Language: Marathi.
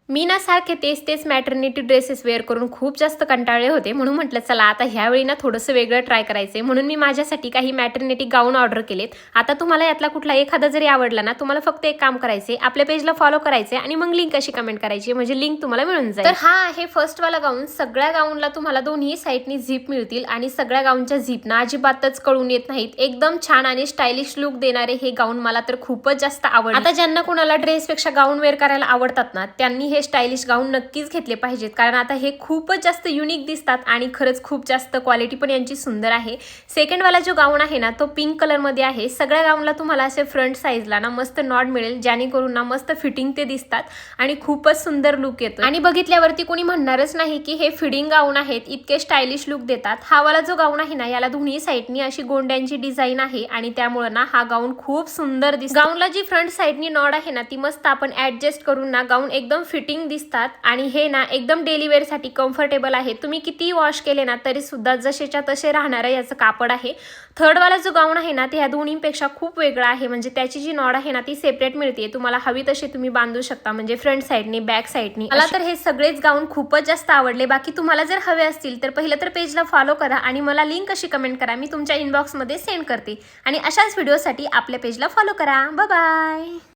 मी ना सारखे तेच मॅटर्निटी ड्रेसेस वेअर करून खूप जास्त कंटाळले होते, म्हणून म्हटलं चला आता ह्यावेळी ना थोडंसं वेगळं ट्राय करायचंय, म्हणून मी माझ्यासाठी काही मॅटर्निटी गाऊन ऑर्डर केलेत। आता तुम्हाला यातला कुठला एखादा जरी आवडला ना, तुम्हाला फक्त एक काम करायचे, आपल्या पेजला फॉलो करायचे आणि मग लिंक अशी कमेंट करायची, म्हणजे लिंक तुम्हाला मिळून जाईल। तर हा आहे फर्स्ट वाला गाऊन। सगळ्या गाऊनला तुम्हाला दोन्ही साईडनी झिप मिळतील आणि सगळ्या गाऊनच्या झिप ना अजिबातच कळून येत नाहीत। एकदम छान आणि स्टायलिश लुक देणारे हे गाऊन मला तर खूपच जास्त आवडले। आता ज्यांना कुणाला ड्रेसपेक्षा गाऊन वेअर करायला आवडतात ना, त्यांनी हे स्टायलिश गाऊन नक्कीच घेतले पाहिजेत, कारण आता हे खूपच जास्त युनिक दिसतात आणि खरंच खूप जास्त क्वालिटी पण यांची सुंदर आहे। सेकंड वाला जो गाऊन आहे ना, तो पिंक कलर मध्ये आहे। सगळ्या गाऊनला तुम्हाला असे फ्रंट साइजला ना मस्त नॉट मिळेल, जेणेकरून ना मस्त फिटिंग ते दिसतात आणि खूपच सुंदर लुक येतो आणि बघितल्यावरती कोणी म्हणणारच नाही की हे फिडिंग गाऊन आहेत, इतके स्टायलिश लुक देतात। हा वाला जो गाऊन आहे ना, याला दोन्ही साइडनी अशी गोंड्यांची डिझाईन आहे आणि त्यामुळे ना हा गाऊन खूप सुंदर दिसतो। गाऊनला जी फ्रंट साइडनी नॉड आहे ना, ती मस्त आपण ऍडजस्ट करून ना गाऊन एकदम फिटिंग दिसतात आणि हे ना एकदम डेली वेअर साठी कम्फर्टेबल आहे। तुम्ही किती वॉश केले ना तरी सुद्धा जसेच्या तसे राहणारे याचं कापड आहे। थर्ड वाला जो गाऊन आहे ना, ते ह्या दोन्हीपेक्षा खूप वेगळा आहे, म्हणजे त्याची जी नॉड आहे ना ती सेपरेट मिळते। तुम्हाला हवी तशी तुम्ही बांधू शकता, म्हणजे फ्रंट साइडनी बॅक साइडनी। मला तर हे सगळेच गाऊन खूपच जास्त आवडले। बाकी तुम्हाला जर हवे असतील तर पहिलं तर पेजला फॉलो करा आणि मला लिंक अशी कमेंट करा, मी तुमच्या इनबॉक्स मध्ये सेंड करते। आणि अशाच व्हिडिओसाठी आपल्या पेजला फॉलो करा। Bye bye.